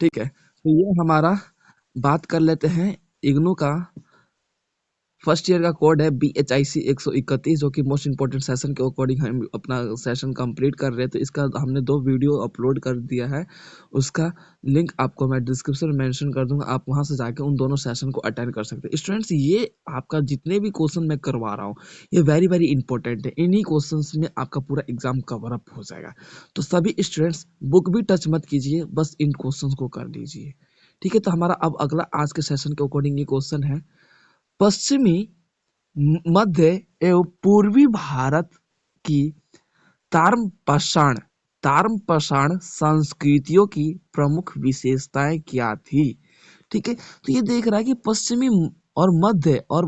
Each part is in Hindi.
ठीक है, तो ये हमारा बात कर लेते हैं इग्नू का फर्स्ट ईयर का कोड है BHIC 131, जो कि मोस्ट इंपोर्टेंट सेशन के अकॉर्डिंग हम अपना सेशन कंप्लीट कर रहे हैं। तो इसका हमने 2 वीडियो अपलोड कर दिया है, उसका लिंक आपको मैं डिस्क्रिप्शन में मेंशन कर दूंगा, आप वहां से जाके उन दोनों सेशन को अटेंड कर सकते हैं। स्टूडेंट्स, ये आपका जितने भी क्वेश्चन मैं करवा रहा हूँ ये वेरी वेरी इंपॉर्टेंट है, इन्हीं क्वेश्चन में आपका पूरा एग्जाम कवर अप हो जाएगा। तो सभी स्टूडेंट्स बुक भी टच मत कीजिए, बस इन क्वेश्चन को कर लीजिए। ठीक है, तो हमारा अब अगला आज के सेशन के अकॉर्डिंग ये क्वेश्चन है, पश्चिमी मध्य एवं पूर्वी भारत की ताम्रपाषाण ताम्रपाषाण संस्कृतियों की प्रमुख विशेषताएं क्या थी? ठीक है, तो ये देख रहा है कि पश्चिमी और मध्य और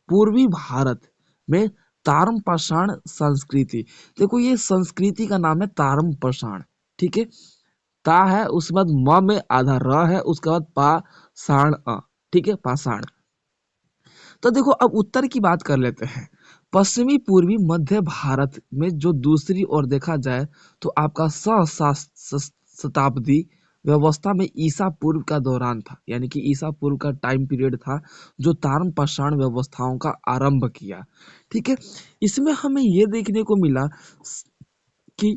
पूर्वी भारत में ताम्रपाषाण संस्कृति, देखो ये संस्कृति का नाम है ताम्रपाषाण। ठीक है, ता है, उसके बाद म में आधा र है, उसके बाद पाषाण अ। ठीक है, पाषाण। तो देखो अब उत्तर की बात कर लेते हैं। पश्चिमी पूर्वी मध्य भारत में जो दूसरी ओर देखा जाए तो आपका शताब्दी व्यवस्था में ईसा पूर्व का दौरान था, यानी कि ईसा पूर्व का टाइम पीरियड था जो ताम्रपाषाण व्यवस्थाओं का आरंभ किया। ठीक है, इसमें हमें यह देखने को मिला कि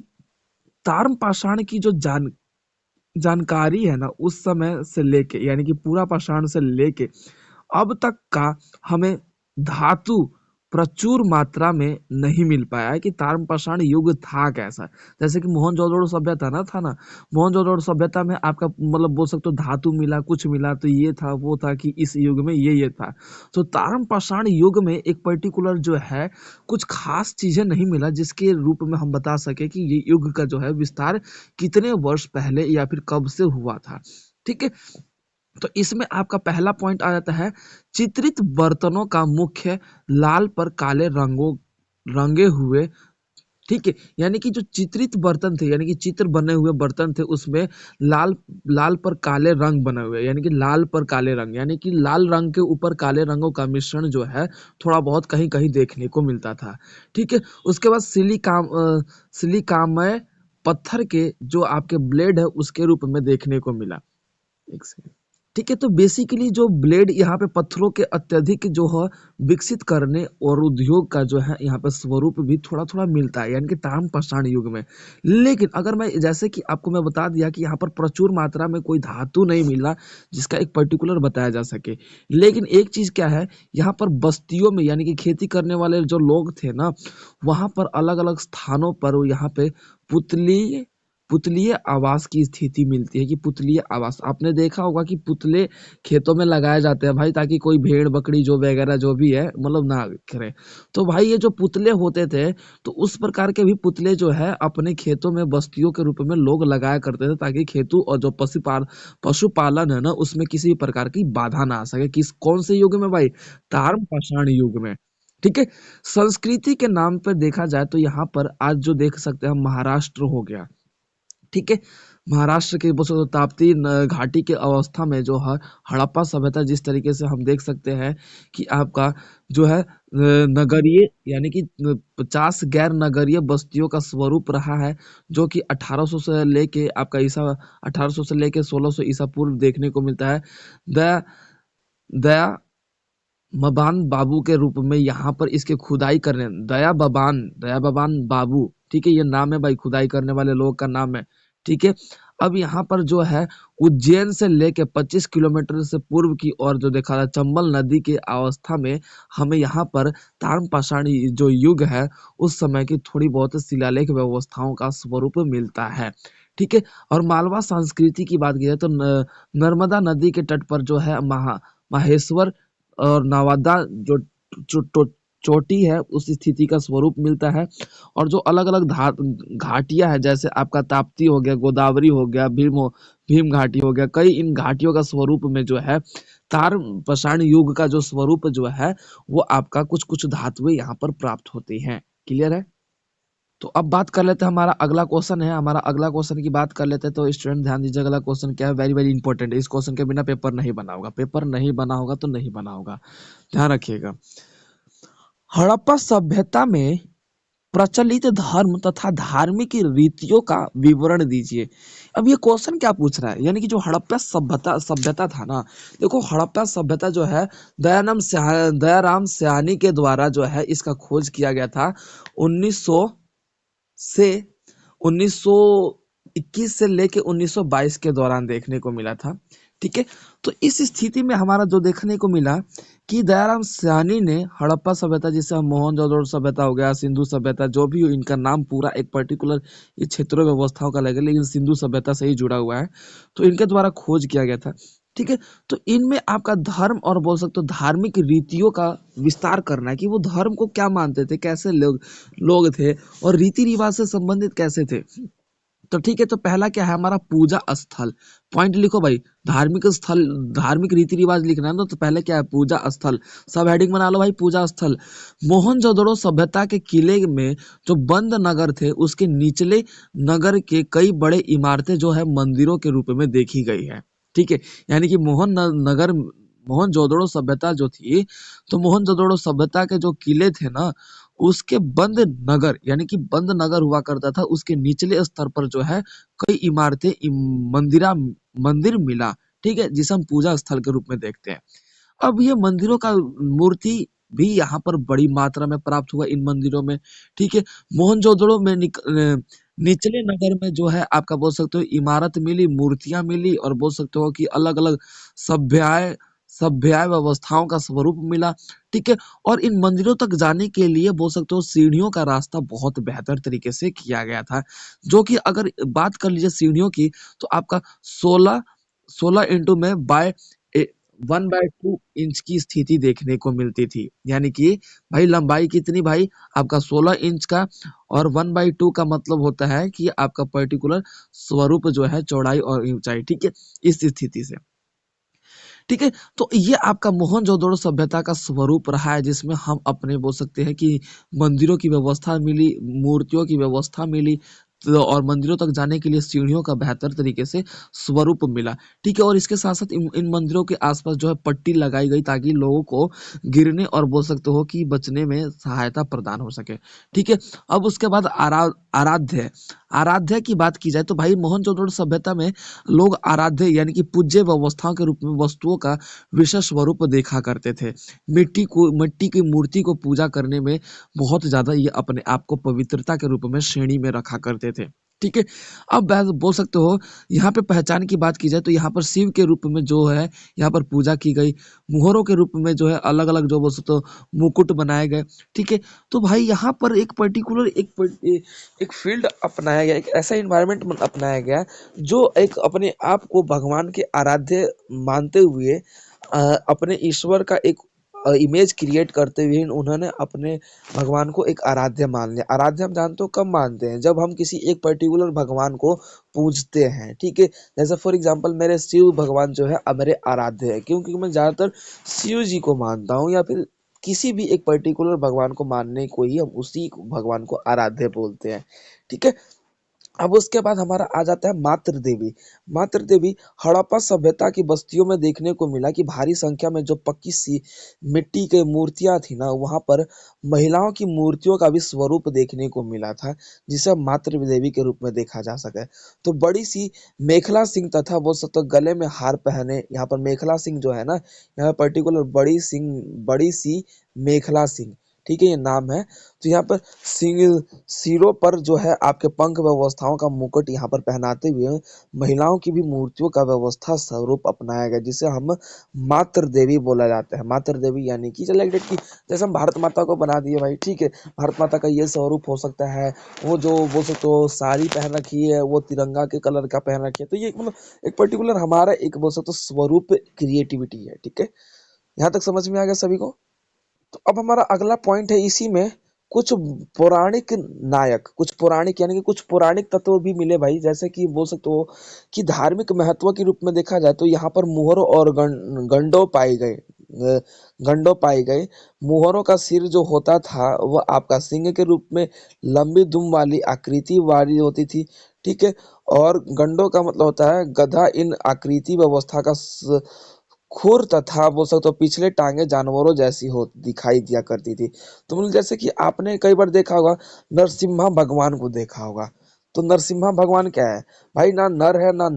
ताम्रपाषाण की जो जानकारी है ना, उस समय से लेके यानी कि पूरा पाषाण से लेके अब तक का हमें धातु प्रचुर मात्रा में नहीं मिल पाया है कि ताम्रपाषाण युग था कैसा। जैसे कि मोहनजोदड़ो सभ्यता था ना, मोहनजोदड़ो सभ्यता में आपका मतलब बोल सकते हो धातु मिला, कुछ मिला, तो ये था वो था कि इस युग में ये था। तो ताम्रपाषाण युग में एक पर्टिकुलर जो है कुछ खास चीजें नहीं मिला जिसके रूप में हम बता सके कि ये युग का जो है विस्तार कितने वर्ष पहले या फिर कब से हुआ था। ठीक है, तो इसमें आपका पहला पॉइंट आ जाता है, चित्रित बर्तनों का मुख्य लाल पर काले रंगे हुए। ठीक है, यानी कि जो चित्रित बर्तन थे, यानी कि चित्र बने हुए बर्तन थे, उसमें लाल लाल पर काले रंग बने हुए, यानी कि लाल पर काले रंग, यानी कि लाल रंग के ऊपर काले रंगों का मिश्रण जो है थोड़ा बहुत कहीं कहीं देखने को मिलता था। ठीक है, उसके बाद सिलिकामय पत्थर के जो आपके ब्लेड है उसके रूप में देखने को मिला। एक सेकंड। ठीक है, तो बेसिकली जो ब्लेड यहाँ पे पत्थरों के अत्यधिक जो है विकसित करने और उद्योग का जो है यहाँ पे स्वरूप भी थोड़ा थोड़ा मिलता है, यानी कि ताम्रपाषाण युग में। लेकिन अगर मैं जैसे कि आपको मैं बता दिया कि यहाँ पर प्रचुर मात्रा में कोई धातु नहीं मिला जिसका एक पर्टिकुलर बताया जा सके, लेकिन एक चीज क्या है, यहाँ पर बस्तियों में यानी कि खेती करने वाले जो लोग थे ना, वहां पर अलग अलग स्थानों पर यहाँ पे पुतली पुतलीय आवास की स्थिति मिलती है कि पुतलीय आवास आपने देखा होगा कि पुतले खेतों में लगाए जाते हैं भाई, ताकि कोई भेड़ बकरी जो वगैरह जो भी है मतलब ना करे। तो भाई ये जो पुतले होते थे, तो उस प्रकार के भी पुतले जो है अपने खेतों में बस्तियों के रूप में लोग लगाया करते थे, ताकि खेतों और जो पशुपालन है ना उसमें किसी भी प्रकार की बाधा ना आ सके। किस कौन से युग में भाई? ताम्रपाषाण युग में। ठीक है, संस्कृति के नाम पर देखा जाए तो यहाँ पर आज जो देख सकते हैं हम, महाराष्ट्र हो गया। ठीक है, महाराष्ट्र के ताप्ती घाटी के अवस्था में जो है हड़प्पा सभ्यता, जिस तरीके से हम देख सकते हैं कि आपका जो है नगरीय यानी कि 50 गैर नगरीय बस्तियों का स्वरूप रहा है, जो कि 1800 से लेके आपका ईसा 1800 से लेके 1600 ईसा पूर्व देखने को मिलता है। दया दया मबान बाबू के रूप में यहाँ पर इसके खुदाई करने, दया बबान बाबू, ठीक है, ये नाम है भाई, खुदाई करने वाले लोगों का नाम है। ठीक है, अब यहाँ पर जो है उज्जैन से लेके 25 किलोमीटर से पूर्व की ओर जो देखा था चंबल नदी के अवस्था में हमें यहाँ पर ताम्रपाषाण जो युग है उस समय की थोड़ी बहुत शिलालेख व्यवस्थाओं का स्वरूप मिलता है। ठीक है, और मालवा संस्कृति की बात की जाए तो नर्मदा नदी के तट पर जो है माहेश्वर और नवादा जो चोटी है उस स्थिति का स्वरूप मिलता है। और जो अलग अलग घाटियां है, जैसे आपका ताप्ती हो गया, गोदावरी हो गया, भीम घाटी हो गया, कई इन घाटियों का स्वरूप में जो है ताम्रपाषाण युग का जो स्वरूप जो है वो आपका कुछ कुछ धातुएं यहाँ पर प्राप्त होती हैं। क्लियर है? तो अब बात कर लेते हैं, हमारा अगला क्वेश्चन है, हमारा अगला क्वेश्चन की बात कर लेते हैं। तो स्टूडेंट ध्यान दीजिए, अगला क्वेश्चन क्या है, वेरी वेरी इंपॉर्टेंट है। इस क्वेश्चन के बिना पेपर नहीं बना होगा, पेपर नहीं बना होगा तो नहीं बना होगा, ध्यान रखिएगा। हड़प्पा सभ्यता में प्रचलित धर्म तथा धार्मिक रीतियों का विवरण दीजिए। अब ये क्वेश्चन क्या पूछ रहा है, यानी कि जो हड़प्पा सभ्यता सभ्यता था ना, देखो हड़प्पा सभ्यता जो है दयाराम सयानी के द्वारा जो है इसका खोज किया गया था 1900 से 1921 से लेके 1922 के दौरान देखने को मिला था। ठीक है, तो इस स्थिति में हमारा जो देखने को मिला कि दयाराम सयानी ने हड़प्पा सभ्यता, जिसे हम मोहनजोदड़ो सभ्यता हो गया, सिंधु सभ्यता, जो भी हो, इनका नाम पूरा एक पर्टिकुलर ये क्षेत्रों व्यवस्थाओं का लगेगा, लेकिन सिंधु सभ्यता से ही जुड़ा हुआ है, तो इनके द्वारा खोज किया गया था। ठीक है, तो इनमें आपका धर्म और बोल सकते हो धार्मिक रीतियों का विस्तार करना है कि वो धर्म को क्या मानते थे, कैसे लोग लोग थे और रीति रिवाज से संबंधित कैसे थे। तो ठीक है, तो पहला क्या है हमारा पूजा स्थल। पॉइंट लिखो भाई, धार्मिक स्थल, धार्मिक रीति रिवाज लिखना है तो पहले क्या है पूजा स्थल। सब हेडिंग बना लो भाई, पूजा स्थल। मोहनजोदड़ो सभ्यता के किले में जो बंद नगर थे उसके निचले नगर के कई बड़े इमारतें जो है मंदिरों के रूप में देखी गई है। ठीक है, यानी कि मोहनजोदड़ो सभ्यता जो थी, तो मोहनजोदड़ो सभ्यता के जो किले थे ना, उसके बंद नगर, यानी कि बंद नगर हुआ करता था, उसके निचले स्तर पर जो है कई इमारतें मंदिर मिला। ठीक है, जिसे हम पूजा स्थल के रूप में देखते हैं। अब ये मंदिरों का मूर्ति भी यहाँ पर बड़ी मात्रा में प्राप्त हुआ इन मंदिरों में। ठीक है, मोहनजोदड़ो में निचले नगर में जो है आपका बोल सकते हो इमारत मिली, मूर्तियां मिली, और बोल सकते हो कि अलग अलग सभ्याय सभ्याय व्यवस्थाओं का स्वरूप मिला। ठीक है, और इन मंदिरों तक जाने के लिए बोल सकते हो सीढ़ियों का रास्ता बहुत बेहतर तरीके से किया गया था, जो कि अगर बात कर लीजिए सीढ़ियों की, तो आपका 16 में बाय 1/2 इंच की स्थिति देखने को मिलती थी। यानी कि भाई लंबाई कितनी भाई, आपका 16 इंच का, और 1/2 का मतलब होता है कि आपका पर्टिकुलर स्वरूप जो है चौड़ाई और ऊंचाई। ठीक है, इस स्थिति से। ठीक है, तो ये आपका मोहनजोदड़ो सभ्यता का स्वरूप रहा है, जिसमें हम अपने बोल सकते हैं कि मंदिरों की व्यवस्था मिली, मूर्तियों की व्यवस्था मिली, तो और मंदिरों तक जाने के लिए सीढ़ियों का बेहतर तरीके से स्वरूप मिला। ठीक है, और इसके साथ साथ इन मंदिरों के आसपास जो है पट्टी लगाई गई, ताकि लोगों को गिरने और बोल सकते हो कि बचने में सहायता प्रदान हो सके। ठीक है, अब उसके बाद आराध्य आराध्य की बात की जाए तो भाई मोहनजोदड़ो सभ्यता में लोग आराध्य यानी कि पूज्य व्यवस्थाओं के रूप में वस्तुओं का विशेष स्वरूप देखा करते थे। मिट्टी की मूर्ति को पूजा करने में बहुत ज्यादा ये अपने आप को पवित्रता के रूप में श्रेणी में रखा करते थे। ठीक है, अब बोल सकते हो यहाँ पे पहचान की बात की जाए तो यहाँ पर शिव के रूप में जो है यहाँ पर पूजा की गई, मुहरों के रूप में जो है अलग अलग जो बोल सकते हो मुकुट बनाए गए। ठीक है, तो भाई यहाँ पर एक पर्टिकुलर एक फील्ड अपनाया गया, एक ऐसा इन्वायरमेंट अपनाया गया जो एक अपने आप को भगवान के आराध्य मानते हुए अपने ईश्वर का एक इमेज क्रिएट करते हुए उन्होंने अपने भगवान को एक आराध्य मान लिया। आराध्य हम जानते हो कब मानते हैं, जब हम किसी एक पर्टिकुलर भगवान को पूजते हैं। ठीक है, जैसे फॉर एग्जांपल मेरे शिव भगवान जो है मेरे आराध्य है, क्योंकि मैं ज्यादातर शिव जी को मानता हूँ, या फिर किसी भी एक पर्टिकुलर भगवान को मानने को ही हम उसी भगवान को आराध्य बोलते हैं। ठीक है, अब उसके बाद हमारा आ जाता है मातृ देवी। मातृ देवी हड़प्पा सभ्यता की बस्तियों में देखने को मिला कि भारी संख्या में जो पक्की सी मिट्टी की मूर्तियां थी ना, वहां पर महिलाओं की मूर्तियों का भी स्वरूप देखने को मिला था, जिसे मातृ देवी के रूप में देखा जा सके। तो बड़ी सी मेखला सिंह तथा वो सब तो गले में हार पहने, यहाँ पर मेखला सिंह जो है ना, यहाँ पर्टिकुलर बड़ी सी मेखला सिंह, ठीक है, ये नाम है। तो यहाँ पर सिंह सिरों पर जो है आपके पंख व्यवस्थाओं का मुकुट यहाँ पर पहनाते हुए महिलाओं की भी मूर्तियों का व्यवस्था स्वरूप अपनाया गया, जिसे हम मातृ देवी बोला जाता है। मातृ देवी यानी कि लाइक कि जैसे हम भारत माता को बना दिए भाई, ठीक है, भारत माता का ये स्वरूप हो सकता है, वो जो वो तो साड़ी पहन रखी है, वो तिरंगा के कलर का पहन रखी है, तो ये मतलब एक पर्टिकुलर हमारा एक बोल सकते स्वरूप क्रिएटिविटी है। ठीक है, यहाँ तक समझ में आ गया सभी को। तो अब हमारा अगला पॉइंट है, इसी में कुछ पौराणिक नायक, कुछ पौराणिक यानी कि कुछ पौराणिक तत्व भी मिले भाई, जैसे कि बोल सकते हो कि धार्मिक महत्व के रूप में देखा जाए तो यहाँ पर मुहर और गंडों पाए गए। गंडों पाए गए। मुहरों का सिर जो होता था वह आपका सिंह के रूप में लंबी दुम वाली आकृति वाली होती थी। ठीक है, और गंडों का मतलब होता है गधा। इन आकृति व्यवस्था का खुर तथा बोल सकते हो पिछले टांगे जानवरों जैसी हो दिखाई दिया करती थी। तो मतलब जैसे कि आपने कई बार देखा होगा, नरसिम्हा भगवान को देखा होगा, तो नरसिम्हा भगवान क्या है भाई? ना नर है, ना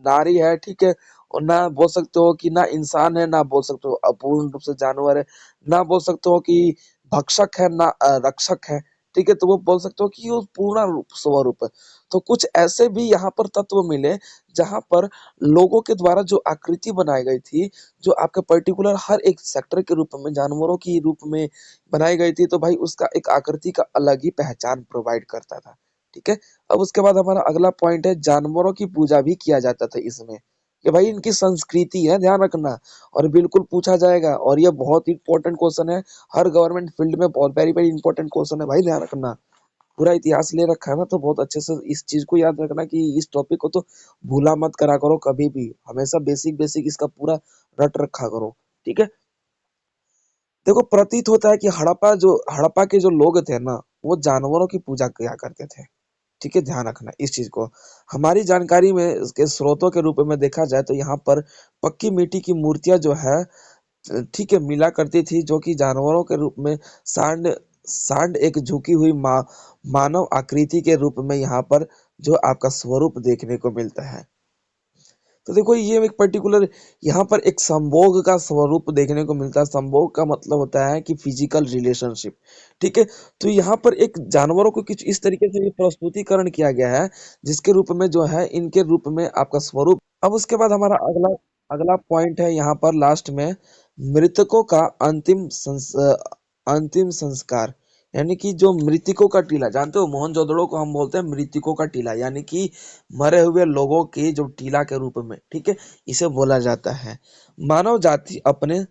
नारी है, ठीक है। और ना बोल सकते हो कि ना इंसान है, ना बोल सकते हो अपूर्ण रूप से जानवर है, ना बोल सकते हो कि भक्षक है, ना रक्षक है, ठीक है। तो वो बोल सकते हो कि वो पूर्ण रूप स्वरूप है। तो कुछ ऐसे भी यहाँ पर तत्व मिले जहां पर लोगों के द्वारा जो आकृति बनाई गई थी, जो आपके पर्टिकुलर हर एक सेक्टर के रूप में, जानवरों की रूप में बनाई गई थी, तो भाई उसका एक आकृति का अलग ही पहचान प्रोवाइड करता था, ठीक है। अब उसके बाद हमारा अगला पॉइंट है, जानवरों की पूजा भी किया जाता था इसमें, कि भाई इनकी संस्कृति है, ध्यान रखना। और बिल्कुल पूछा जाएगा, और ये बहुत इंपॉर्टेंट क्वेश्चन है, हर गवर्नमेंट फील्ड में बहुत वेरी वेरी इंपॉर्टेंट क्वेश्चन है भाई, ध्यान रखना। पूरा इतिहास ले रखा है ना, तो बहुत अच्छे से इस चीज को याद रखना कि इस टॉपिक को तो भूला मत करा करो कभी भी, हमेशा बेसिक बेसिक इसका पूरा रट रखा करो, ठीक है। देखो, प्रतीत होता है कि हड़प्पा के जो लोग थे ना, वो जानवरों की पूजा किया करते थे, ठीक है। ध्यान रखना इस चीज को। हमारी जानकारी में इसके स्रोतों के रूप में देखा जाए तो यहाँ पर पक्की मिट्टी की मूर्तियां जो है, ठीक है, मिला करती थी, जो कि जानवरों के रूप में सांड सांड एक झुकी हुई मानव आकृति के रूप में यहाँ पर जो आपका स्वरूप देखने को मिलता है। तो देखो, ये एक पर्टिकुलर यहाँ पर एक संभोग का स्वरूप देखने को मिलता है। संभोग का मतलब होता है कि फिजिकल रिलेशनशिप, ठीक है। तो यहाँ पर एक जानवरों को कुछ इस तरीके से भी प्रस्तुतिकरण किया गया है, जिसके रूप में जो है, इनके रूप में आपका स्वरूप। अब उसके बाद हमारा अगला अगला पॉइंट है यहाँ पर लास्ट में, मृतकों का अंतिम संस्कार। यानी कि जो मृतकों का टीला, जानते हो मोहनजोदड़ो को हम बोलते हैं मृतकों का टीला, यानी कि मरे हुए लोगों के जो टीला के रूप में, ठीक है, इसे बोला जाता है। मानव जाति अपने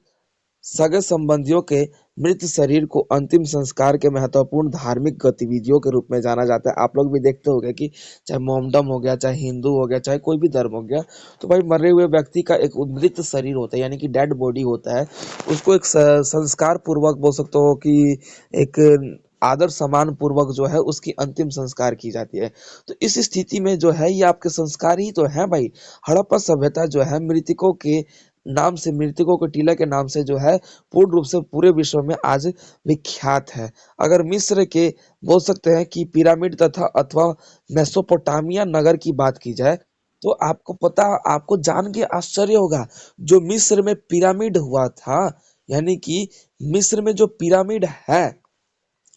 सगे संबंधियों के मृत शरीर को अंतिम संस्कार के महत्वपूर्ण धार्मिक गतिविधियों के रूप में जाना जाता है। आप लोग भी देखते होंगे कि चाहे मोमडम हो गया, चाहे हिंदू हो गया, चाहे कोई भी धर्म हो गया, तो भाई मरे हुए व्यक्ति का एक मृत शरीर होता है, यानी कि डेड बॉडी होता है, उसको एक संस्कार पूर्वक बोल सकते हो कि एक आदर सम्मान पूर्वक जो है उसकी अंतिम संस्कार की जाती है। तो इस स्थिति में जो है, ये आपके संस्कार ही तो है भाई। हड़प्पा सभ्यता जो है मृतकों के नाम से, मृतकों के टीला के नाम से जो है, पूर्ण रूप से पूरे विश्व में आज विख्यात है। अगर मिस्र के बोल सकते हैं कि पिरामिड तथा अथवा मेसोपोटामिया नगर की बात की जाए, तो आपको जान के आश्चर्य होगा, जो मिस्र में पिरामिड हुआ था, यानी कि मिस्र में जो पिरामिड है,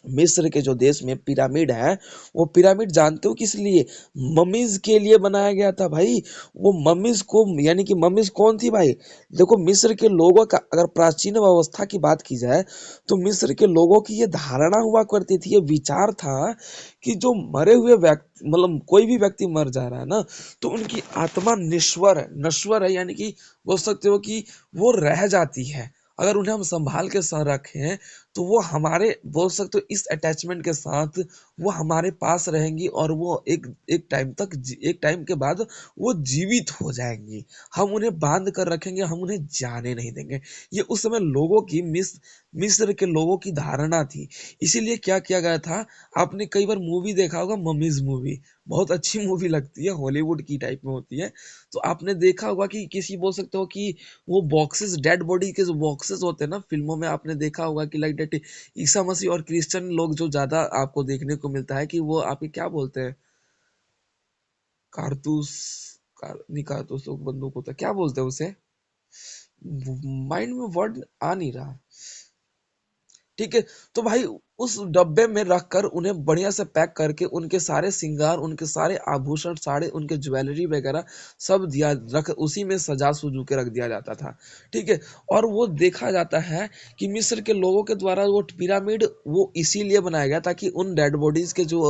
मिस्र के जो देश में पिरामिड है, वो पिरामिड जानते हो किस लिए? ममीज के लिए बनाया गया था भाई। वो ममीज को, यानी कि ममीज कौन थी भाई? देखो, मिस्र के लोगों का अगर प्राचीन अवस्था की बात की जाए, तो मिस्र के लोगों की ये धारणा हुआ करती थी, ये विचार था कि जो मरे हुए व्यक्ति, मतलब कोई भी व्यक्ति मर जा रहा है ना, तो उनकी आत्मा नश्वर है, यानी कि बोल सकते हो कि वो रह जाती है। अगर उन्हें हम संभाल के साथ रखें, तो वो हमारे, बोल सकते हो, इस अटैचमेंट के साथ वो हमारे पास रहेंगी, और वो एक एक टाइम तक, एक टाइम के बाद वो जीवित हो जाएंगी। हम उन्हें बांध कर रखेंगे, हम उन्हें जाने नहीं देंगे। ये उस समय लोगों की, मिस्र के लोगों की धारणा थी। इसीलिए क्या किया गया था, आपने कई बार मूवी देखा होगा, ममीज मूवी, बहुत अच्छी मूवी लगती है, हॉलीवुड की टाइप में होती है। तो आपने देखा होगा कि किसी, बोल सकते हो कि वो बॉक्सेस, डेड बॉडी के जो बॉक्सेस होते हैं ना, फिल्मों में आपने देखा होगा कि लाइक डेट ईसा मसीह और क्रिश्चियन लोग जो ज्यादा आपको देखने को मिलता है, कि वो आपके क्या बोलते हैं, कारतूस, नहीं कारतूस तो बंदूक होता है, क्या बोलते हैं उसे, माइंड में वर्ड आ नहीं रहा, ठीक है। तो भाई उस डब्बे में रखकर उन्हें बढ़िया से पैक करके, उनके सारे श्रृंगार, उनके सारे आभूषण, सारे उनके ज्वेलरी वगैरह सब रख, उसी में सजा सुजू के रख दिया जाता था, ठीक है। और वो देखा जाता है कि मिस्र के लोगों के द्वारा वो पिरामिड वो इसीलिए बनाया गया ताकि उन डेड बॉडीज के जो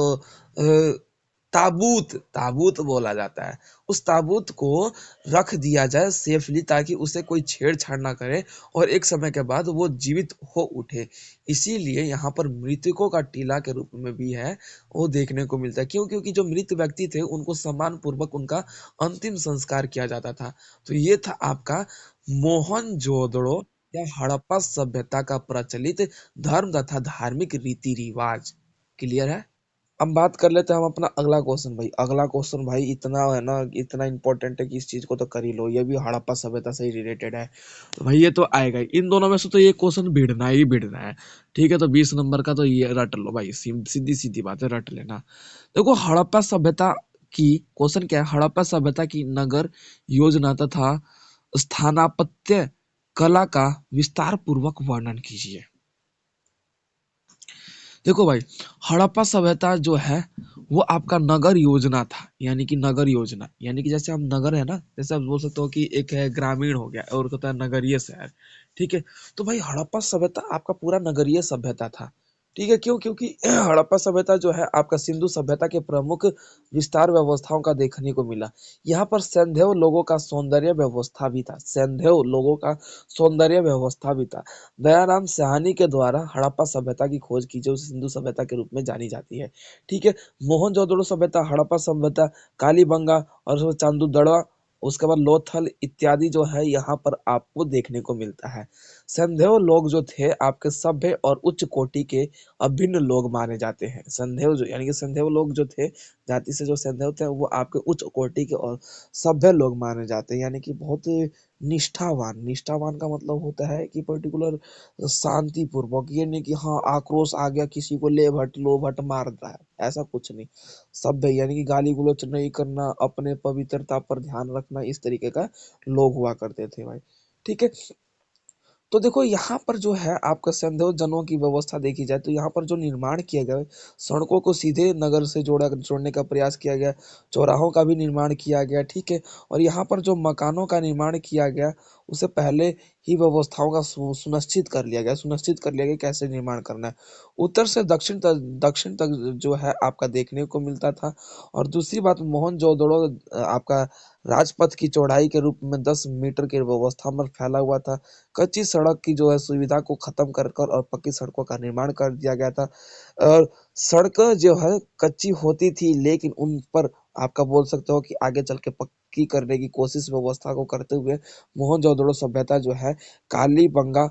ताबूत ताबूत बोला जाता है, उस ताबूत को रख दिया जाए सेफली, ताकि उसे कोई छेड़छाड़ ना करे, और एक समय के बाद वो जीवित हो उठे। इसीलिए यहाँ पर मृतकों का टीला के रूप में भी है, वो देखने को मिलता है। क्यों? क्योंकि जो मृत व्यक्ति थे, उनको सम्मान पूर्वक उनका अंतिम संस्कार किया जाता था। तो ये था आपका मोहनजोदड़ो या हड़प्पा सभ्यता का प्रचलित धर्म तथा धार्मिक रीति रिवाज। क्लियर है? हम बात कर लेते हैं हम अपना अगला क्वेश्चन भाई। अगला क्वेश्चन भाई इतना है ना, इतना इंपॉर्टेंट है कि इस चीज को तो कर ही लो, ये भी हड़प्पा सभ्यता से ही रिलेटेड है। तो भाई ये तो आएगा ही, इन दोनों में से तो ये क्वेश्चन भिड़ना ही भिड़ना है। ठीक है, तो 20 नंबर का तो ये रट लो भाई, सीधी सीधी बात है, रट लेना। देखो हड़प्पा सभ्यता की, क्वेश्चन क्या है, हड़प्पा सभ्यता की नगर योजना तथा स्थानापत्य कला का विस्तार पूर्वक वर्णन कीजिए। देखो भाई, हड़प्पा सभ्यता जो है वो आपका नगर योजना था, यानी कि नगर योजना, यानी कि जैसे हम नगर है ना, जैसे आप बोल सकते हो कि एक है ग्रामीण हो गया और होता है नगरीय शहर। ठीक है, तो भाई हड़प्पा सभ्यता आपका पूरा नगरीय सभ्यता था। ठीक है, क्यों? क्योंकि हड़प्पा सभ्यता जो है आपका सिंधु सभ्यता के प्रमुख विस्तार व्यवस्थाओं का देखने को मिला। यहाँ पर सैंधव लोगों का सौंदर्य व्यवस्था भी था, सैंधव लोगों का सौंदर्य व्यवस्था भी था। दयाराम साहनी के द्वारा हड़प्पा सभ्यता की खोज की जो सिंधु सभ्यता के रूप में जानी जाती है। ठीक है, मोहनजोदड़ो सभ्यता, हड़प्पा सभ्यता, कालीबंगा और चांदूदड़वा, उसके बाद लोथल इत्यादि जो है यहाँ पर आपको देखने को मिलता है। संधेव लोग जो थे आपके सभ्य और उच्च कोटि के अभिन्न लोग माने जाते हैं। संधेव जो यानी कि संधेव लोग जो थे, जाति से जो संधेव थे वो आपके उच्च कोटि के और सभ्य लोग माने जाते हैं, यानी कि बहुत निष्ठावान। निष्ठावान का मतलब होता है कि पर्टिकुलर शांति पूर्वक, ये नहीं कि हाँ आक्रोश आ गया किसी को ले भट लो भट मार रहा है, ऐसा कुछ नहीं। सभ्य यानी कि गाली गलौज नहीं करना, अपने पवित्रता पर ध्यान रखना, इस तरीके का लोग हुआ करते थे भाई। ठीक है, तो देखो यहाँ पर जो है आपका संदेह जनों की व्यवस्था देखी जाए तो यहाँ पर जो निर्माण किया गया है, सड़कों को सीधे नगर से जोड़ने का प्रयास किया गया, चौराहों का भी निर्माण किया गया। ठीक है, और यहाँ पर जो मकानों का निर्माण किया गया उसे पहले ही व्यवस्थाओं का सुनिश्चित कर लिया गया कैसे निर्माण करना है। उत्तर से दक्षिण तक जो है आपका देखने को मिलता था। और दूसरी बात, मोहनजोदड़ो आपका राजपथ की चौड़ाई के रूप में 10 मीटर की व्यवस्था में फैला हुआ था। कच्ची सड़क की जो है सुविधा को खत्म कर और पक्की सड़कों का निर्माण कर दिया गया था। और सड़कें जो है कच्ची होती थी लेकिन उन पर आपका बोल सकते हो कि आगे चल के पक्की करने की कोशिश व्यवस्था को करते हुए मोहनजोदड़ो सभ्यता जो है कालीबंगा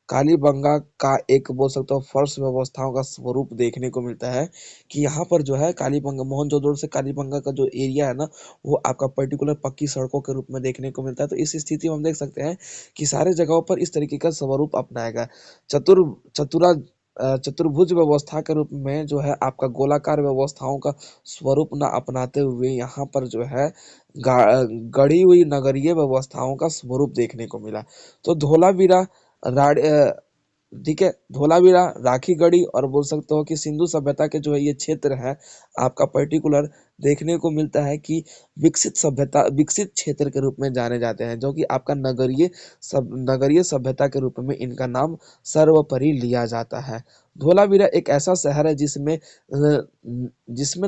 कालीबंगा का एक बोल सकते हो फर्श व्यवस्थाओं का स्वरूप देखने को मिलता है। कि यहाँ पर जो है कालीबंगा, मोहनजोदड़ो से कालीबंगा का जो एरिया है ना, वो आपका पर्टिकुलर पक्की सड़कों के रूप में देखने को मिलता है। तो इस स्थिति में हम देख सकते हैं कि सारे जगहों पर इस तरीके का स्वरूप अपनाया गया। चतुर चतुरा चतुर्भुज व्यवस्था के रूप में जो है आपका गोलाकार व्यवस्थाओं का स्वरूप न अपनाते हुए यहाँ पर जो है गढ़ी हुई नगरीय व्यवस्थाओं का स्वरूप देखने को मिला। तो धोलावीरा ठीक है, धोलावीरा, राखीगढ़ी और बोल सकते हो कि सिंधु सभ्यता के जो है ये क्षेत्र है आपका पर्टिकुलर देखने को मिलता है कि विकसित क्षेत्र के रूप में जाने जाते हैं, जो कि आपका नगरीय सभ्यता के रूप में इनका नाम सर्वोपरि लिया जाता है। धोलावीरा एक ऐसा शहर है जिसमें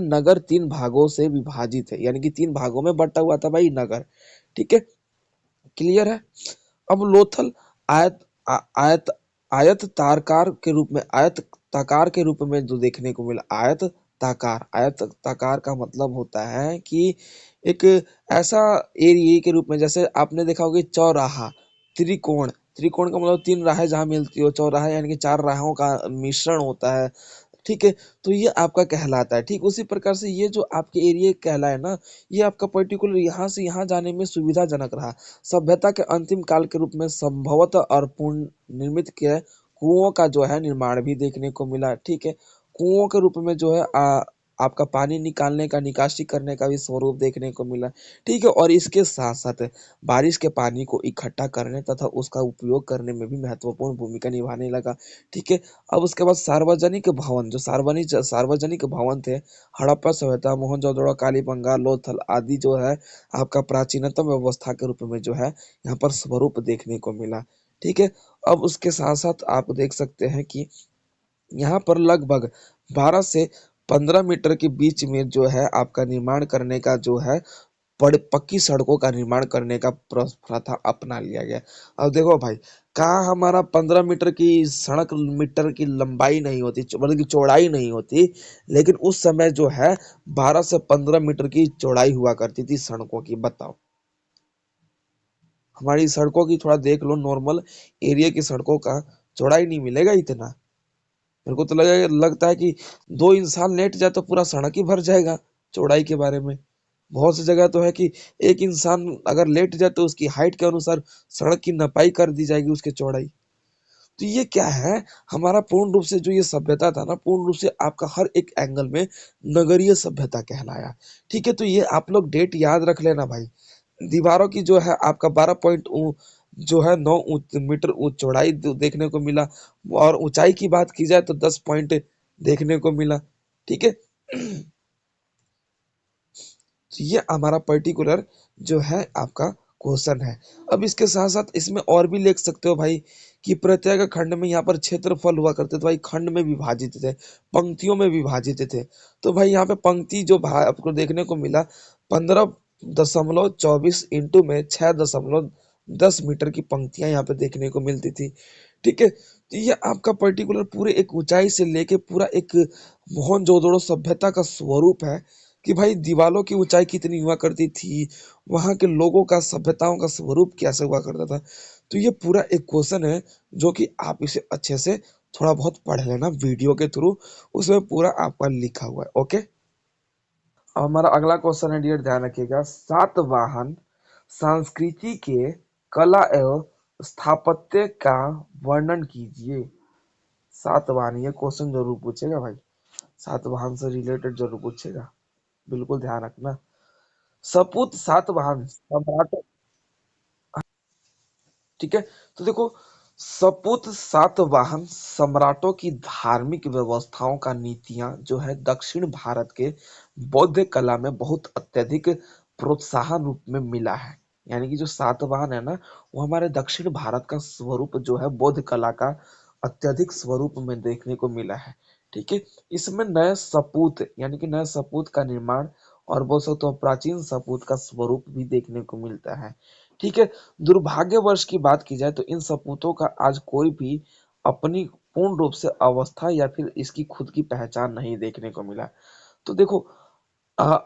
नगर 3 भागों से विभाजित है, यानी कि 3 भागों में बटा हुआ था भाई नगर। ठीक है, क्लियर है। अब लोथल आयत आ- आयत आयत ताकार के रूप में जो देखने को मिला, आयत ताकार का मतलब होता है कि एक ऐसा एरिया के रूप में, जैसे आपने देखा होगा कि चौराहा, त्रिकोण, त्रिकोण का मतलब 3 राहें जहाँ मिलती हो, चौराहा यानी कि 4 राहों का मिश्रण होता है। ठीक है, तो ये आपका कहलाता है। ठीक उसी प्रकार से ये जो आपके एरिया कहलाए ना, ये आपका पर्टिकुलर यहाँ से यहाँ जाने में सुविधाजनक रहा। सभ्यता के अंतिम काल के रूप में संभवतः और पूर्ण निर्मित के कुओं का जो है निर्माण भी देखने को मिला। ठीक है, कुओं के रूप में जो है आपका पानी निकालने का, निकासी करने का भी स्वरूप देखने को मिला। ठीक है, और इसके साथ साथ बारिश के पानी को इकट्ठा करने तथा उसका उपयोग करने में भी महत्वपूर्ण भूमिका निभाने लगा। ठीक है, अब उसके बाद सार्वजनिक भवन, जो सार्वजनिक भवन थे, हड़प्पा सभ्यता, मोहनजोदड़ो, कालीबंगा, लोथल आदि जो है आपका प्राचीनतम व्यवस्था के रूप में जो है यहाँ पर स्वरूप देखने को मिला। ठीक है, अब उसके साथ साथ आप देख सकते हैं कि यहाँ पर लगभग 12 से 15 मीटर के बीच में जो है आपका निर्माण करने का जो है पक्की सड़कों का निर्माण करने का प्रथा अपना लिया गया। अब देखो भाई, कहाँ हमारा 15 मीटर की सड़क, मीटर की लंबाई नहीं होती, मतलब की चौड़ाई नहीं होती, लेकिन उस समय जो है 12 से 15 मीटर की चौड़ाई हुआ करती थी सड़कों की। बताओ, हमारी सड़कों की थोड़ा देख लो, नॉर्मल एरिया की सड़कों का चौड़ाई नहीं मिलेगा इतना। मेरे को तो लगता है कि दो इंसान लेट जाए तो पूरा सड़क ही भर जाएगा चौड़ाई के बारे में। बहुत सी जगह तो है कि एक इंसान अगर लेट जाए तो उसकी हाइट के अनुसार सड़क की नपाई कर दी जाएगी उसके चौड़ाई। तो ये क्या है, हमारा पूर्ण रूप से जो ये सभ्यता था ना, पूर्ण रूप से आपका हर एक एंगल में नगरीय सभ्यता कहलाया। ठीक है, तो ये आप लोग डेट याद रख लेना भाई। दीवारों की जो है आपका 12 पॉइंट जो है 9 मीटर चौड़ाई देखने को मिला, और ऊंचाई की बात की जाए तो 10 पॉइंट देखने को मिला। ठीक है, तो ये हमारा पर्टिकुलर जो है आपका क्वेश्चन है। अब इसके साथ साथ इसमें और भी लिख सकते हो भाई कि प्रत्येक खंड में यहाँ पर क्षेत्रफल हुआ करते थे भाई, खंड में विभाजित थे, पंक्तियों में विभाजित थे। तो भाई यहाँ पे पंक्ति जो आपको देखने को मिला 15.24 इंटू में 6.10 मीटर की पंक्तियां यहाँ पे देखने को मिलती थी। ठीक है, तो ये आपका पर्टिकुलर पूरे एक ऊंचाई से लेके पूरा एक मोहनजोदड़ो सभ्यता का स्वरूप है कि भाई दीवालों की ऊंचाई कितनी हुआ करती थी, वहां के लोगों का सभ्यताओं का स्वरूप कैसे हुआ करता था। तो ये पूरा एक क्वेश्चन है जो कि आप इसे अच्छे से थोड़ा बहुत पढ़ लेना वीडियो के थ्रू, उसमें पूरा आपका लिखा हुआ है। ओके, अब हमारा अगला क्वेश्चन है डियर, ध्यान रखिएगा। सातवाहन संस्कृति के कला एवं स्थापत्य का वर्णन कीजिए। सातवाहन ये क्वेश्चन जरूर पूछेगा भाई, सातवाहन से रिलेटेड जरूर पूछेगा, बिल्कुल ध्यान रखना। सपूत सातवाहन सम्राट। ठीक है, तो देखो, सपूत सातवाहन सम्राटों की धार्मिक व्यवस्थाओं का नीतियां जो है दक्षिण भारत के बौद्ध कला में बहुत अत्यधिक प्रोत्साहन रूप में मिला है। यानी कि जो सातवाहन है ना, वो हमारे दक्षिण भारत का स्वरूप जो है बौद्ध कला का अत्यधिक स्वरूप में देखने को मिला है। ठीक है, इसमें नए सपूत यानी कि नए सपूत का निर्माण और बोल सकते हो प्राचीन सपूत का स्वरूप भी देखने को मिलता है। ठीक है, दुर्भाग्यवश की बात की जाए तो इन सपूतों का आज कोई भी अपनी पूर्ण रूप से अवस्था या फिर इसकी खुद की पहचान नहीं देखने को मिला। तो देखो, अ,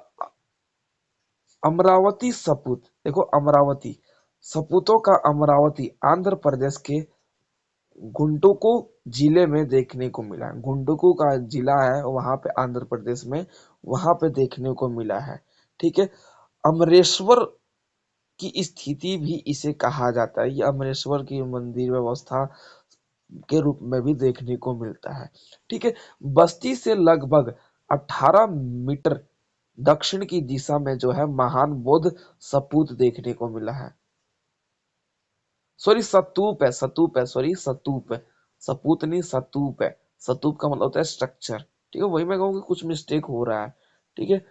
अमरावती सपूत, देखो अमरावती सपूतों का अमरावती आंध्र प्रदेश के गुंटूरू जिले में देखने को मिला है। गुंटूरू का जिला है वहां पे आंध्र प्रदेश में, वहां पे देखने को मिला है। ठीक है, अमरेश्वर की स्थिति भी इसे कहा जाता है, ये अमरेश्वर की मंदिर व्यवस्था के रूप में भी देखने को मिलता है। ठीक है, बस्ती से लगभग 18 मीटर दक्षिण की दिशा में जो है महान बौद्ध सपूत देखने को मिला है। सॉरी सतूप है, सतूप है, सॉरी सतूप है, सपूत नहीं सतूप है। सतूप का मतलब होता है स्ट्रक्चर। ठीक है, वही मैं कहूँ कि कुछ मिस्टेक हो रहा है। ठीक है,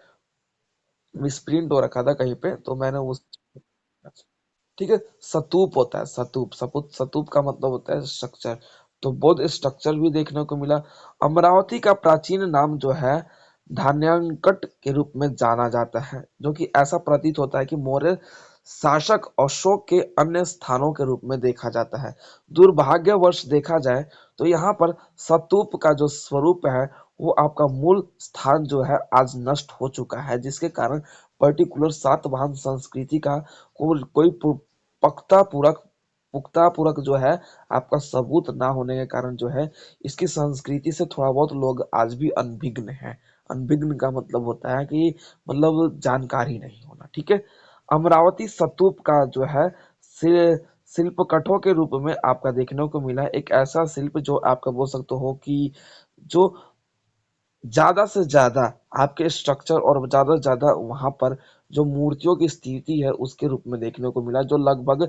मिसप्रिंट हो रखा था कहीं पे तो मैंने उस, ठीक है, सतूप होता है, सतूप सपूत, सतूप का मतलब होता है स्ट्रक्चर। तो बौद्ध स्ट्रक्चर भी देखने को मिला। अमरावती का प्राचीन नाम जो है धान्यंकट के रूप में जाना जाता है, जो कि ऐसा प्रतीत होता है कि मौर्य शासक अशोक के अन्य स्थानों के रूप में देखा जाता है। दुर्भाग्यवश देखा जाए तो यहाँ पर स्तूप का जो स्वरूप है वो आपका मूल स्थान जो है आज नष्ट हो चुका है, जिसके कारण पर्टिकुलर सातवाहन संस्कृति का कोई पुख्ता पूरक पुख्ता पूरक जो है आपका सबूत ना होने के कारण जो है इसकी संस्कृति से थोड़ा बहुत लोग आज भी अनभिज्ञ हैं। अनभिज्ञ का मतलब होता है कि मतलब जानकारी नहीं होना। ठीक है, अमरावती स्तूप का जो है शिल्पकठों के रूप में आपका देखने को मिला है। एक ऐसा शिल्प जो आपका बोल सकते हो कि जो ज्यादा से ज्यादा आपके स्ट्रक्चर और ज्यादा से ज्यादा वहां पर जो मूर्तियों की स्थिति है उसके रूप में देखने को मिला, जो लगभग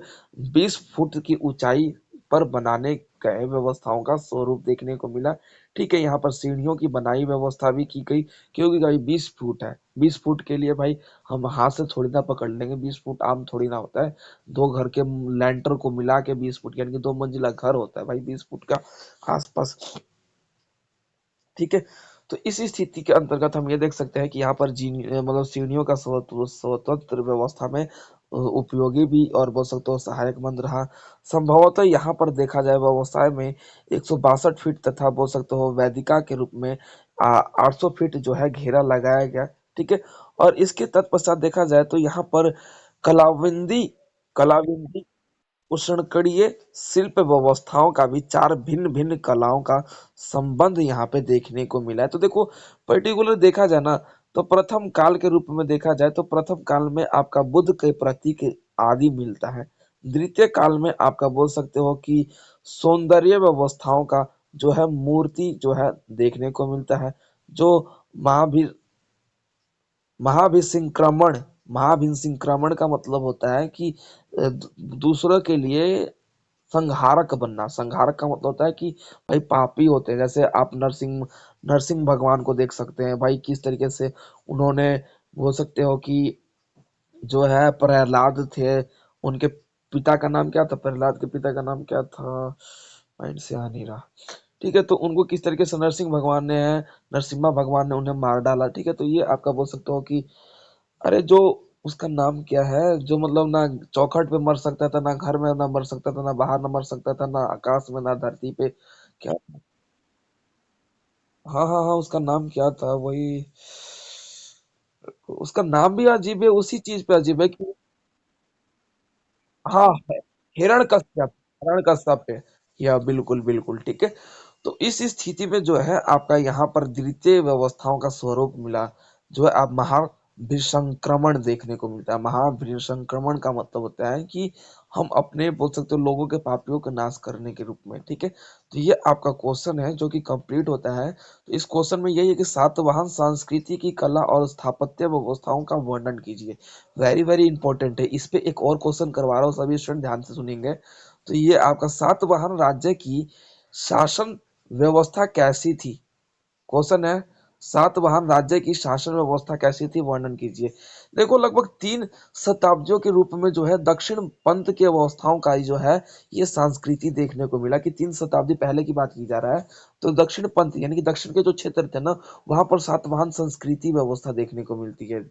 20 फुट की ऊंचाई पर बनाने गए व्यवस्थाओं का स्वरूप देखने को मिला। ठीक है, यहाँ पर सीढ़ियों की बनाई व्यवस्था भी की गई, क्योंकि भाई 20 फुट है, 20 फुट के लिए भाई हम हाथ से थोड़ी ना पकड़ लेंगे, 20 फुट आम थोड़ी ना होता है। दो घर के लेंटर को मिला के 20 फुट यानी कि दो मंजिला घर होता है भाई 20 फुट का आसपास। ठीक है, तो इस स्थिति के अंतर्गत हम ये देख सकते हैं कि यहाँ पर मतलब सीढ़ियों का स्वतंत्र व्यवस्था में उपयोगी भी और बोल सकते हो सहायक मंद रहा। संभवतः यहाँ पर देखा जाए व्यवसाय में 162 फीट तथा बोल सकते हो वेदिका के रूप में 800 फीट जो है घेरा लगाया गया। ठीक है, और इसके तत्पश्चात देखा जाए तो यहाँ पर कलाविंदी कलाविंदी उष्णकटीय शिल्प व्यवस्थाओं का भी चार भिन्न भिन्न कलाओं का संबंध यहाँ पे देखने को मिला है। तो देखो पर्टिकुलर देखा जाए ना, तो प्रथम काल के रूप में देखा जाए तो प्रथम काल में आपका बुद्ध के प्रतीक आदि मिलता है। द्वितीय काल में आपका बोल सकते हो कि सौंदर्य व्यवस्थाओं का जो है मूर्ति जो है देखने को मिलता है। जो महाभी महाभिसंक्रमण महाभिसंक्रमण का मतलब होता है कि दूसरों के लिए संहारक बनना। संहारक का मतलब होता है कि भाई पापी होते हैं, जैसे आप नरसिंह नरसिंह भगवान को देख सकते हैं भाई, किस तरीके से उन्होंने बोल सकते हो कि जो है प्रहलाद थे, उनके पिता का नाम क्या था, प्रहलाद के पिता का नाम क्या था, माइंड से आ नहीं रहा। ठीक है, तो उनको किस तरीके से नरसिम्हा भगवान ने उन्हें मार डाला। ठीक है, तो ये आपका बोल सकते हो कि अरे जो उसका नाम क्या है, जो मतलब ना चौखट पे मर सकता था, ना घर में ना मर सकता था, ना बाहर ना मर सकता था, ना आकाश में ना धरती पे, क्या। हाँ हाँ हाँ, उसका नाम क्या था वही, उसका नाम भी अजीब है, उसी चीज पे अजीब है कि हाँ है, हिरण्यकश्यप। हिरण्यकश्यप है, या बिल्कुल बिल्कुल ठीक है। तो इस स्थिति में जो है आपका यहाँ पर द्वितीय व्यवस्थाओं का स्वरूप मिला, जो है आप महाभिसंक्रमण देखने को मिलता है। महाभिसंक्रमण का मतलब होता है कि हम अपने बोल सकते हो लोगों के पापियों का नाश करने के रूप में। ठीक है, तो ये आपका क्वेश्चन है जो कि कंप्लीट होता है। तो इस क्वेश्चन में यही है कि सातवाहन संस्कृति की कला और स्थापत्य व्यवस्थाओं का वर्णन कीजिए। वेरी वेरी इंपॉर्टेंट है, इस पे एक और क्वेश्चन करवा रहा हूँ, सभी स्टूडेंट ध्यान से सुनेंगे। तो ये आपका सातवाहन राज्य की शासन व्यवस्था कैसी थी। क्वेश्चन है, सातवाहन राज्य की शासन व्यवस्था कैसी थी, वर्णन कीजिए। देखो लगभग 3 शताब्दियों के रूप में जो है दक्षिण पंथ की अवस्थाओं का ही जो है ये संस्कृति देखने को मिला, कि 3 शताब्दी पहले की बात की जा रहा है। तो दक्षिण पंथ यानी कि दक्षिण के जो क्षेत्र थे ना, वहां पर सातवाहन संस्कृति व्यवस्था देखने को मिलती है,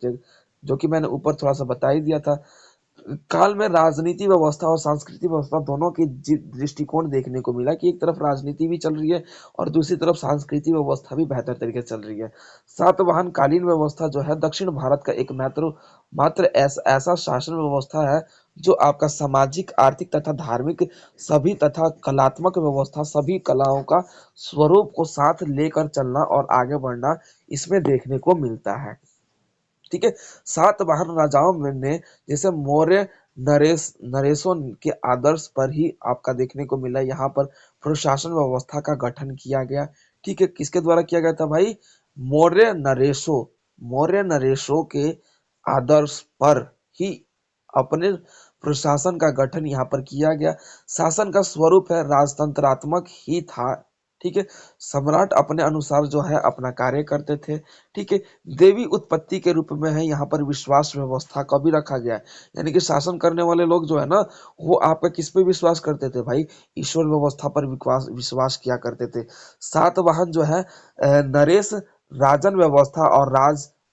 जो कि मैंने ऊपर थोड़ा सा बता ही दिया था। काल में राजनीति व्यवस्था और सांस्कृतिक व्यवस्था दोनों के दृष्टिकोण देखने को मिला, कि एक तरफ राजनीति भी चल रही है और दूसरी तरफ सांस्कृतिक व्यवस्था भी बेहतर तरीके से चल रही है। सातवाहन कालीन व्यवस्था जो है दक्षिण भारत का एक मात्र मात्र ऐसा शासन व्यवस्था है जो आपका सामाजिक, आर्थिक तथा धार्मिक सभी तथा कलात्मक व्यवस्था, सभी कलाओं का स्वरूप को साथ लेकर चलना और आगे बढ़ना इसमें देखने को मिलता है। ठीक है, सातवाहन राजाओं में ने जैसे मौर्य नरेशों के आदर्श पर ही आपका देखने को मिला, यहाँ पर प्रशासन व्यवस्था का गठन किया गया। ठीक है, किसके द्वारा किया गया था भाई, मौर्य नरेशों मौर्य नरेशों के आदर्श पर ही अपने प्रशासन का गठन यहाँ पर किया गया। शासन का स्वरूप है राजतंत्रात्मक ही था। ठीक है, सम्राट अपने अनुसार जो है अपना कार्य करते थे। ठीक है, देवी उत्पत्ति के रूप में है यहाँ पर विश्वास व्यवस्था का भी रखा गया है। यानी कि शासन करने वाले लोग जो है ना, वो आपका किस पे विश्वास करते थे भाई, ईश्वर व्यवस्था पर विश्वास विश्वास किया करते थे। सातवाहन जो है नरेश राजन व्यवस्था और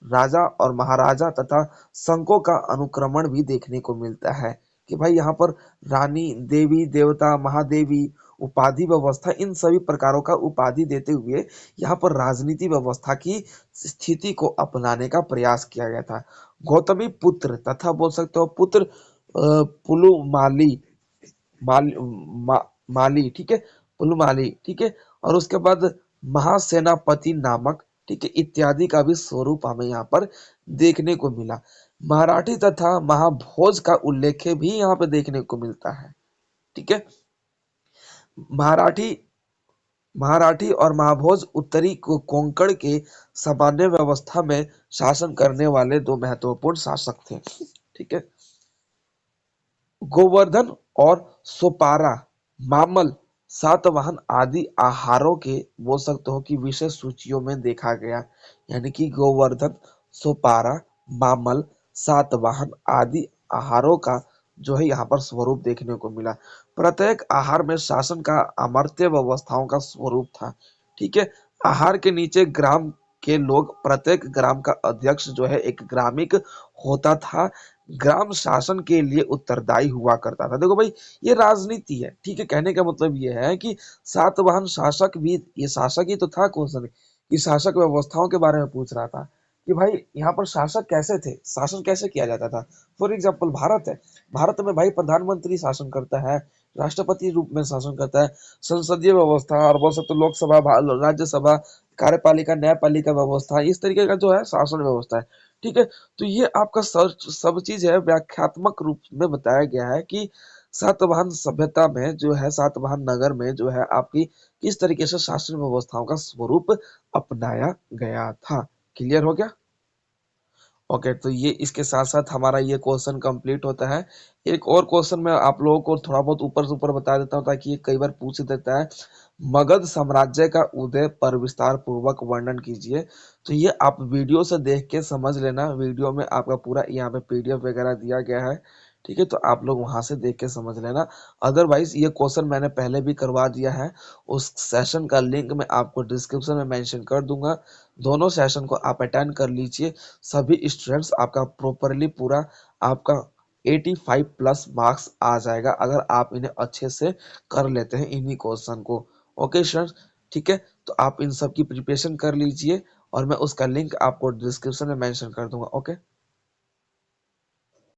राजा और महाराजा तथा संघों का अनुक्रमण भी देखने को मिलता है, कि भाई यहाँ पर रानी, देवी देवता, महादेवी, उपाधि व्यवस्था, इन सभी प्रकारों का उपाधि देते हुए यहाँ पर राजनीति व्यवस्था की स्थिति को अपनाने का प्रयास किया गया था। गौतमी पुत्र तथा बोल सकते हो पुत्र पुलुमाली माल, मा, माली, ठीक है, पुलुमाली, ठीक है, और उसके बाद महासेनापति नामक, ठीक है, इत्यादि का भी स्वरूप हमें यहाँ पर देखने को मिला। मराठी तथा महाभोज का उल्लेख भी यहाँ पे देखने को मिलता है। ठीक है, मराठी मराठी और महाभोज उत्तरी कोंकण के सामान्य व्यवस्था में शासन करने वाले दो महत्वपूर्ण शासक थे। ठीक है, गोवर्धन और सोपारा, मामल, सातवाहन आदि आहारों के बोल सकते हो कि विशेष सूचियों में देखा गया। यानी कि गोवर्धन, सोपारा, मामल, सातवाहन आदि आहारों का जो है यहाँ पर स्वरूप देखने को मिला। प्रत्येक आहार में शासन का अमर्त्य व्यवस्थाओं का स्वरूप था। ठीक है, आहार के नीचे ग्राम के लोग, प्रत्येक ग्राम का अध्यक्ष जो है एक ग्रामिक होता था, ग्राम शासन के लिए उत्तरदायी हुआ करता था। देखो भाई, ये राजनीति है। ठीक है, कहने का मतलब ये है कि सातवाहन शासक भी, ये शासक ही तो था क्वेश्चन, कि शासक व्यवस्थाओं के बारे में पूछ रहा था। कि भाई यहाँ पर शासक कैसे थे, शासन कैसे किया जाता था। फॉर एग्जाम्पल भारत है, भारत में भाई प्रधानमंत्री शासन करता है, राष्ट्रपति रूप में शासन करता है, संसदीय व्यवस्था और बोल सकते हो लोकसभा, राज्यसभा, कार्यपालिका, न्यायपालिका व्यवस्था, इस तरीके का जो है शासन व्यवस्था है। ठीक है, तो ये आपका सब चीज है व्याख्यात्मक रूप में बताया गया है कि सातवाहन सभ्यता में जो है, सातवाहन नगर में जो है आपकी किस तरीके से शासन व्यवस्थाओं का स्वरूप अपनाया गया था। क्लियर हो गया? ओके, तो ये इसके साथ साथ हमारा ये क्वेश्चन कंप्लीट होता है। एक और क्वेश्चन मैं आप लोगों को थोड़ा बहुत ऊपर से ऊपर बता देता हूँ ताकि ये कई बार पूछ देता है। मगध साम्राज्य का उदय पर विस्तार पूर्वक वर्णन कीजिए। तो ये आप वीडियो से देख के समझ लेना, वीडियो में आपका पूरा यहाँ पे पीडीएफ वगैरह दिया गया है। ठीक है, तो आप लोग वहां से देख के समझ लेना। अदरवाइज ये क्वेश्चन मैंने पहले भी करवा दिया है, उस सेशन का लिंक मैं आपको डिस्क्रिप्शन में मेंशन कर दूंगा। दोनों सेशन को आप अटेंड कर लीजिए। सभी स्टूडेंट्स आपका प्रॉपरली पूरा आपका 85 प्लस मार्क्स आ जाएगा अगर आप इन्हें अच्छे से कर लेते हैं इन्हीं क्वेश्चन को। ओके स्टूडेंट्स, ठीक है, तो आप इन सब की प्रिपरेशन कर लीजिए और मैं उसका लिंक आपको डिस्क्रिप्शन में मेंशन कर दूंगा। ओके।